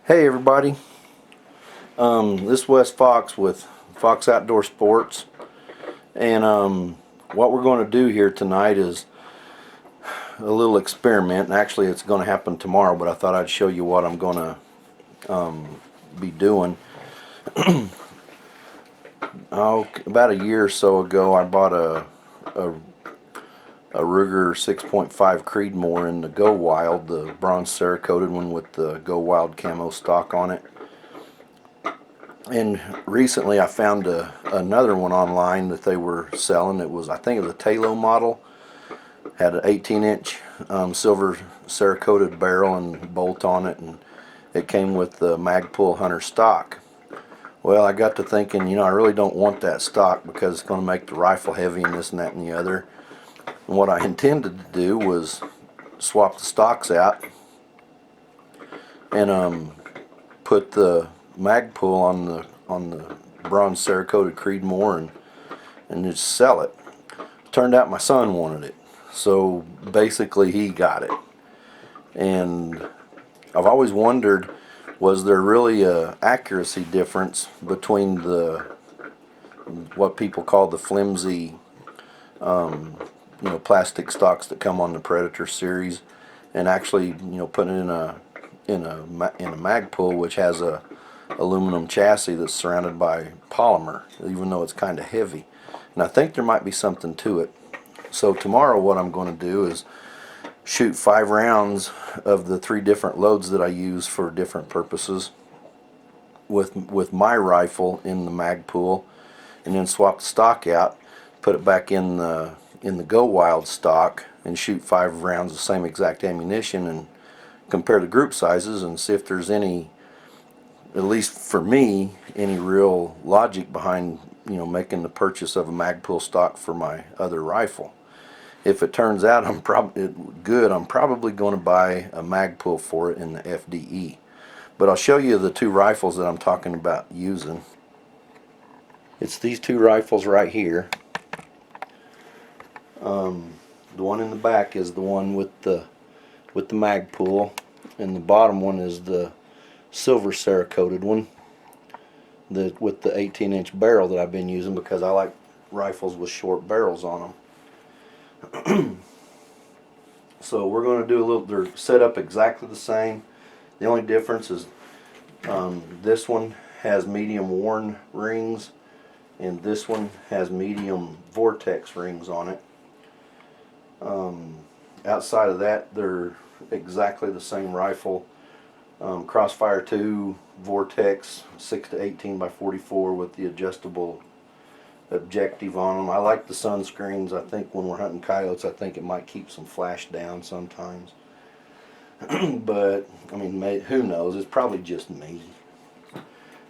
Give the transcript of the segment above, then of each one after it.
Hey everybody, this is Wes Fox with Fox Outdoor Sports, and what we're going to do here tonight is a little experiment. Actually, it's going to happen tomorrow, but I thought I'd show you what I'm going to be doing. About a year or so ago, I bought a Ruger 6.5 Creedmoor in the Go Wild, the bronze Cerakoted one with the Go Wild camo stock on it. And recently I found another one online that they were selling. I think it was a Talo model. Had an 18-inch silver Cerakoted barrel and bolt on it, and it came with the Magpul Hunter stock. Well, I got to thinking, I really don't want that stock because it's going to make the rifle heavy and this and that and the other. And what I intended to do was swap the stocks out and put the Magpul on the bronze Cerakoted Creedmoor and just sell it. Turned out my son wanted it, so basically he got it. And I've always wondered, was there really a accuracy difference between what people call the flimsy plastic stocks that come on the Predator series, and actually putting it in a Magpul, which has a aluminum chassis that's surrounded by polymer, even though it's kind of heavy. And I think there might be something to it. So tomorrow what I'm going to do is shoot 5 rounds of the 3 different loads that I use for different purposes with my rifle in the Magpul, and then swap the stock out, put it back in the Go Wild stock, and shoot 5 rounds of the same exact ammunition and compare the group sizes and see if there's any, at least for me, any real logic behind making the purchase of a Magpul stock for my other rifle. If it turns out I'm probably going to buy a Magpul for it in the FDE. But I'll show you the 2 rifles that I'm talking about using. It's these 2 rifles right here. The one in the back is the one with the Magpul, and the bottom one is the silver Cerakoted one with the 18-inch barrel that I've been using because I like rifles with short barrels on them. So we're going to do they're set up exactly the same. The only difference is this one has medium worn rings and this one has medium vortex rings on it. Outside of that, they're exactly the same rifle. Crossfire 2 Vortex 6 to 18 by 44 with the adjustable objective on them. I like the sunscreens. I think when we're hunting coyotes, I think it might keep some flash down sometimes. But I mean, who knows? It's probably just me.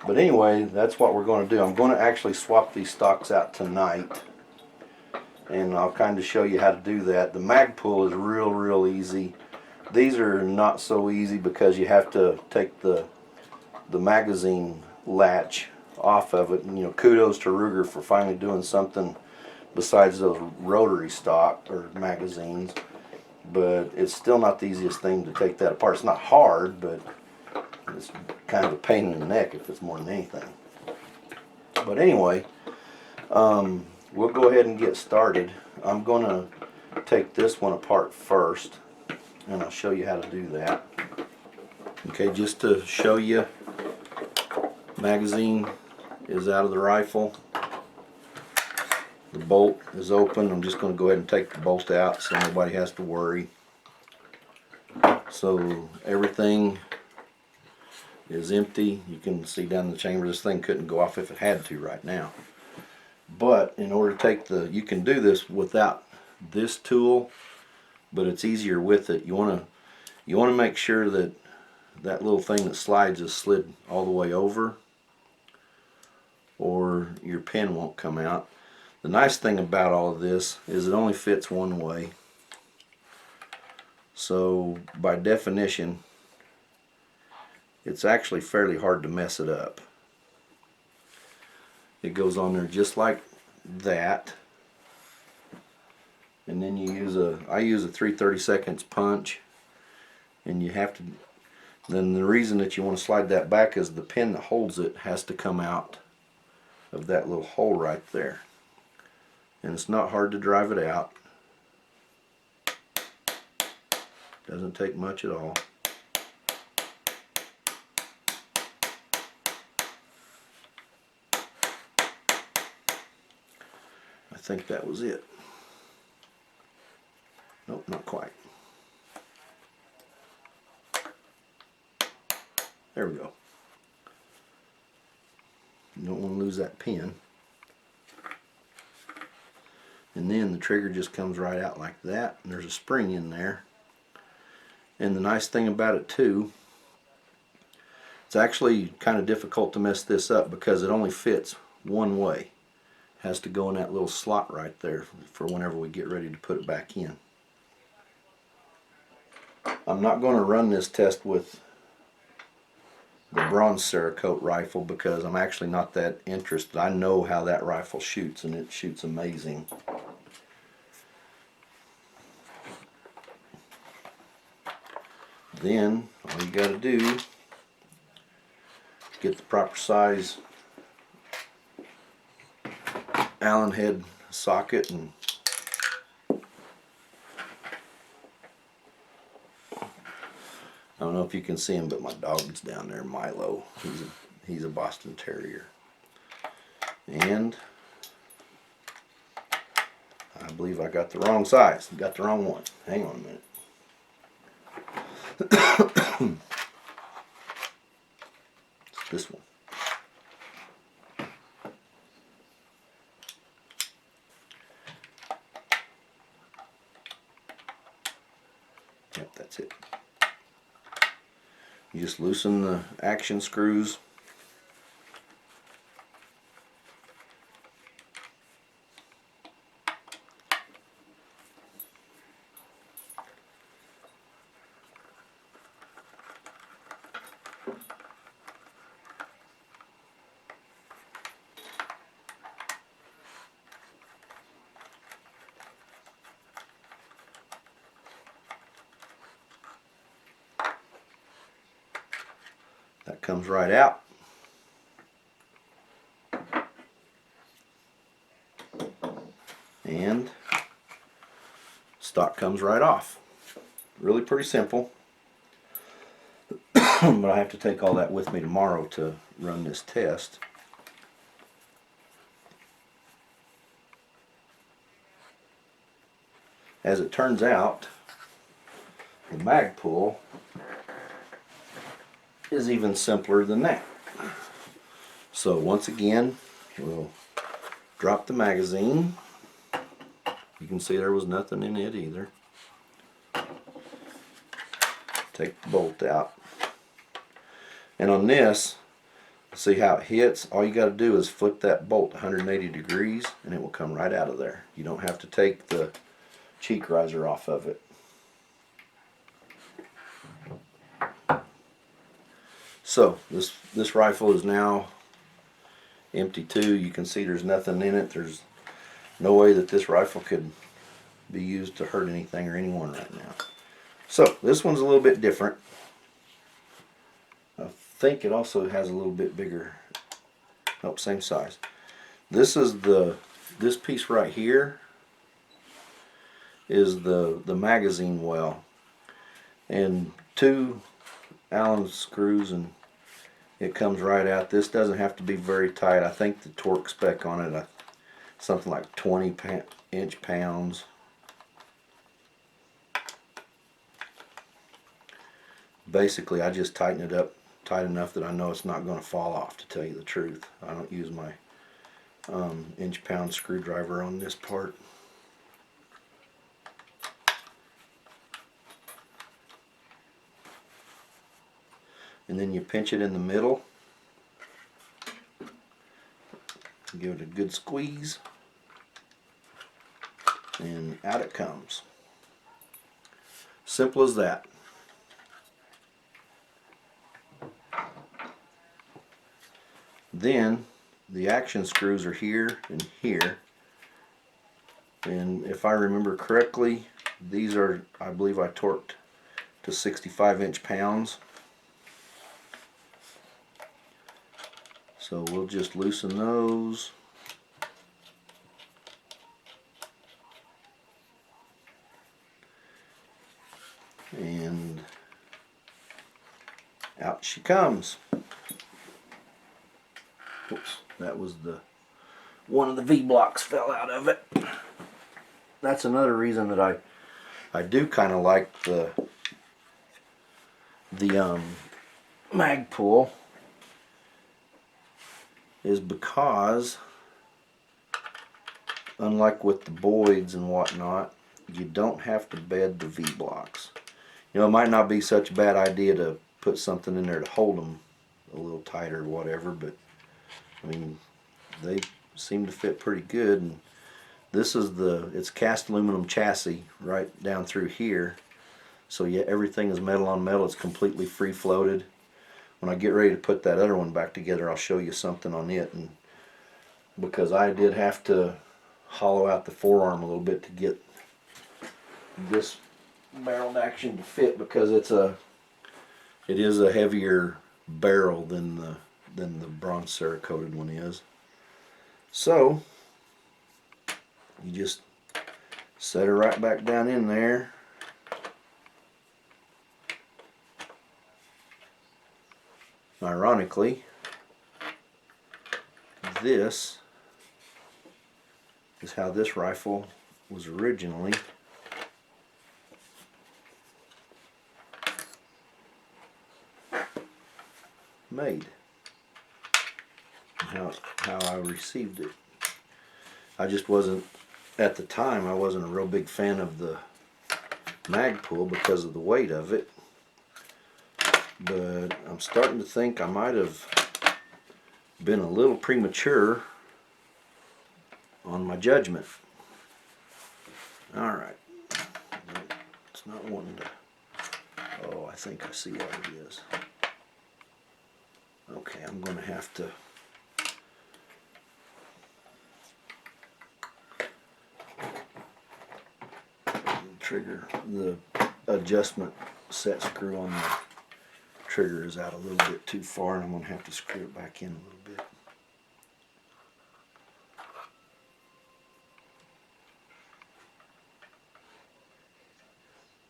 But anyway, that's what we're going to do. I'm going to actually swap these stocks out tonight, and I'll kind of show you how to do that. The Magpul is real easy. These are not so easy because you have to take the magazine latch off of it. And, kudos to Ruger for finally doing something besides those rotary stock or magazines. But it's still not the easiest thing to take that apart. It's not hard, but it's kind of a pain in the neck if it's more than anything. But anyway, we'll go ahead and get started. I'm going to take this one apart first, and I'll show you how to do that. Okay, just to show you, magazine is out of the rifle. The bolt is open. I'm just going to go ahead and take the bolt out so nobody has to worry. So everything is empty. You can see down in the chamber, this thing couldn't go off if it had to right now. But in order to take you can do this without this tool, but it's easier with it. You want to make sure that that little thing that slides is slid all the way over, or your pin won't come out. The nice thing about all of this is it only fits one way. So by definition, it's actually fairly hard to mess it up. It goes on there just like that. And then I use a 3/32 punch, and you have to Then the reason that you want to slide that back is the pin that holds it has to come out of that little hole right there. And it's not hard to drive it out. Doesn't take much at all. I think that was it. Nope, not quite. There we go. You don't want to lose that pin. And then the trigger just comes right out like that, and there's a spring in there. And the nice thing about it too, it's actually kind of difficult to mess this up because it only fits one way. It has to go in that little slot right there for whenever we get ready to put it back in. I'm not going to run this test with the bronze Cerakote rifle because I'm actually not that interested. I know how that rifle shoots, and it shoots amazing. Then all you got to do is get the proper size Allen head socket, and I don't know if you can see him, but my dog's down there, Milo. He's a Boston Terrier. And I believe I got the wrong size. Got the wrong one. Hang on a minute. It's this one. Yep, that's it. You just loosen the action screws. That comes right out. And stock comes right off. Really pretty simple. But I have to take all that with me tomorrow to run this test. As it turns out, the Magpul is even simpler than that. So once again, we'll drop the magazine. You can see there was nothing in it either. Take the bolt out. And on this, see how it hits? All you got to do is flip that bolt 180 degrees and it will come right out of there. You don't have to take the cheek riser off of it. So this rifle is now empty too. You can see there's nothing in it. There's no way that this rifle could be used to hurt anything or anyone right now. So this one's a little bit different. I think it also has a little bit bigger, nope, same size. This piece right here is the magazine well, and 2 Allen screws, and it comes right out. This doesn't have to be very tight. I think the torque spec on it, something like 20 inch-pounds. Basically, I just tighten it up tight enough that I know it's not going to fall off, to tell you the truth. I don't use my inch-pound screwdriver on this part. And then you pinch it in the middle. Give it a good squeeze. And out it comes. Simple as that. Then the action screws are here and here. And if I remember correctly, these are, I believe I torqued to 65 inch-pounds. So we'll just loosen those. And out she comes. Oops, that was one of the V-blocks fell out of it. That's another reason that I do kind of like the Magpul, is because unlike with the Boyds and whatnot, you don't have to bed the V-blocks. You know, it might not be such a bad idea to put something in there to hold them a little tighter or whatever, but I mean, they seem to fit pretty good. And this is it's cast aluminum chassis right down through here. So yeah, everything is metal on metal. It's completely free floated. When I get ready to put that other one back together, I'll show you something on it. And because I did have to hollow out the forearm a little bit to get this barrel action to fit, because it is a heavier barrel than the bronze cerakoted one is. So you just set her right back down in there. Ironically, this is how this rifle was originally made. How I received it. I just wasn't, at the time, I wasn't a real big fan of the Magpul because of the weight of it. But I'm starting to think I might have been a little premature on my judgment. Alright. It's not wanting to... Oh, I think I see what it is. Okay, I'm going to have to... trigger, the adjustment set screw on the trigger is out a little bit too far, and I'm going to have to screw it back in a little bit.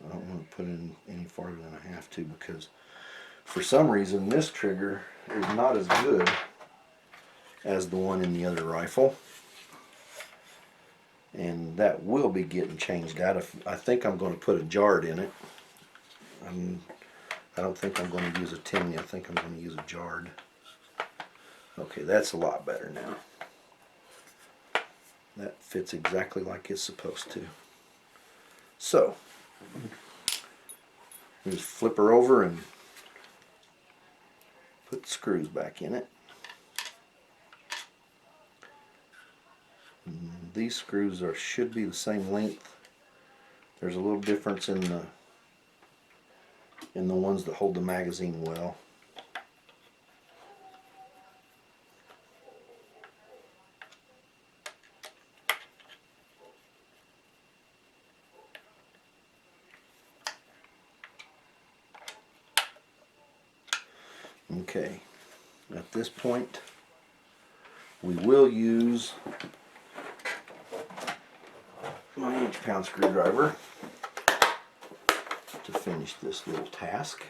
I don't want to put it in any farther than I have to, because for some reason this trigger is not as good as the one in the other rifle, and that will be getting changed out. I think I'm going to put a jarred in it. I don't think I'm going to use a tin. I think I'm going to use a jarred. Okay, that's a lot better now. That fits exactly like it's supposed to. So, just flip her over and put the screws back in it. And these screws should be the same length. There's a little difference in the ones that hold the magazine well. Okay, at this point we will use my inch-pound screwdriver to finish this little task.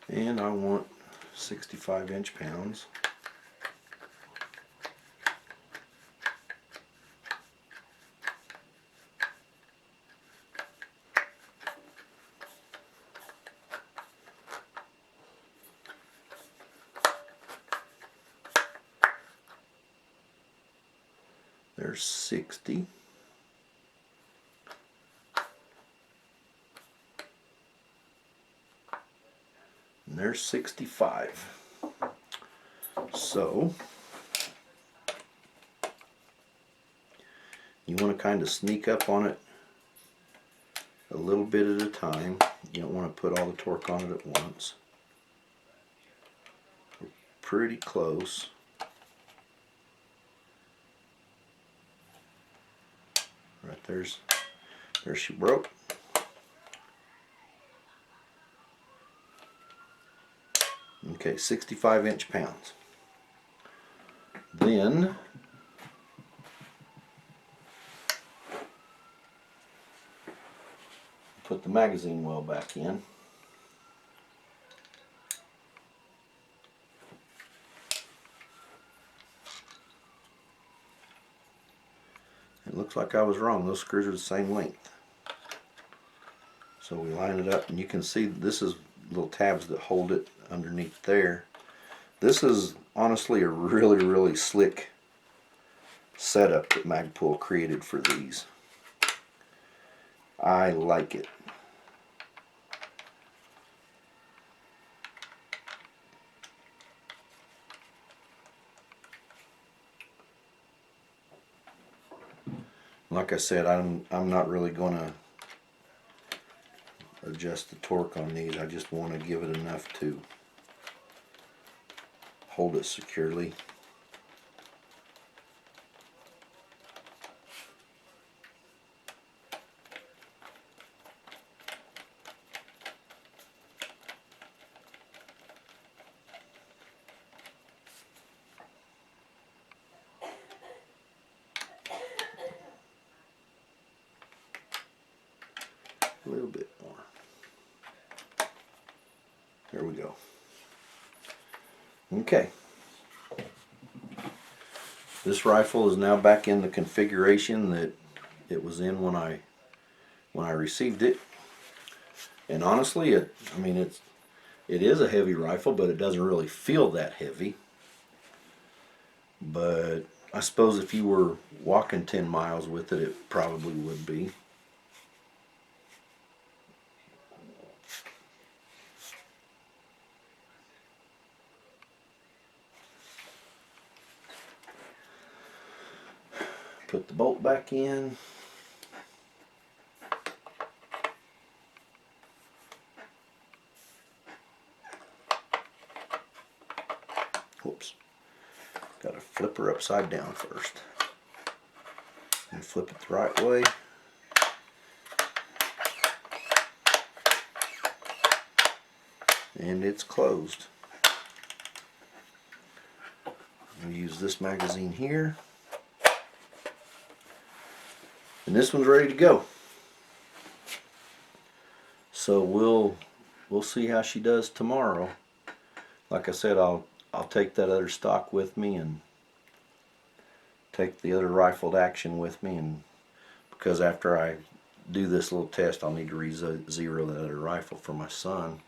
And I want 65 inch-pounds. There's 60. And there's 65. So you want to kind of sneak up on it a little bit at a time. You don't want to put all the torque on it at once. We're pretty close. Right there she broke. Okay, 65 inch pounds. Then put the magazine well back in. It looks like I was wrong. Those screws are the same length. So we line it up, and you can see this is little tabs that hold it underneath there. This is honestly a really slick setup that Magpul created for these. I like it. Like I said, I'm not really going to adjust the torque on these. I just want to give it enough to hold it securely. A little bit more. There we go. Okay. This rifle is now back in the configuration that it was in when I received it. And honestly, it is a heavy rifle, but it doesn't really feel that heavy. But I suppose if you were walking 10 miles with it, it probably would be. Put the bolt back in. Whoops. Got to flip her upside down first. And flip it the right way. And it's closed. I'll use this magazine here. And this one's ready to go. So we'll see how she does tomorrow. Like I said, I'll take that other stock with me and take the other rifled action with me, and because after I do this little test, I'll need to re-zero that other rifle for my son.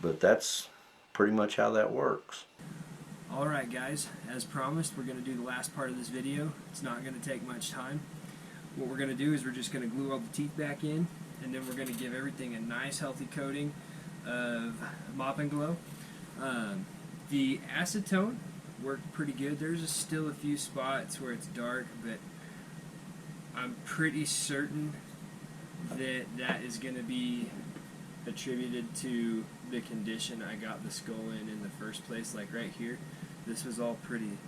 But that's pretty much how that works. Alright guys, as promised, we're going to do the last part of this video. It's not going to take much time. What we're going to do is we're just going to glue all the teeth back in, and then we're going to give everything a nice healthy coating of Mop and Glow. The acetone worked pretty good. There's still a few spots where it's dark, but I'm pretty certain that that is going to be attributed to the condition I got the skull in the first place. Like right here, this was all pretty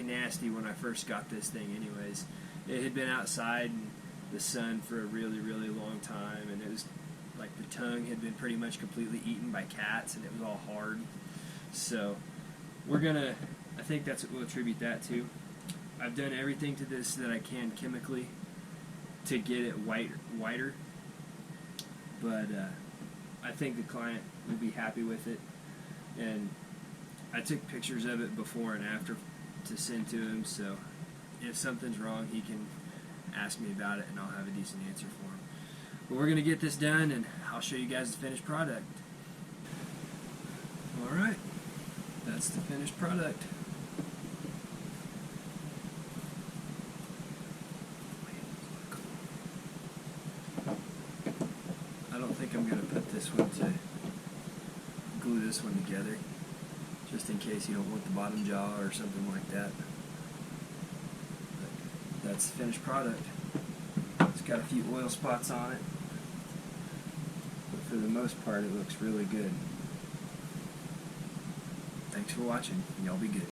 nasty when I first got this thing anyways. It had been outside in the sun for a really long time, and it was like the tongue had been pretty much completely eaten by cats, and it was all hard. So I think that's what we'll attribute that to. I've done everything to this that I can chemically to get it whiter, but I think the client will be happy with it. And I took pictures of it before and after to send to him, so if something's wrong, he can ask me about it and I'll have a decent answer for him. But we're going to get this done, and I'll show you guys the finished product. Alright, that's the finished product. I don't think I'm going to put this one to glue this one together, just in case you don't want the bottom jaw or something like that. That's the finished product. It's got a few oil spots on it, but for the most part it looks really good. Thanks for watching. Y'all be good.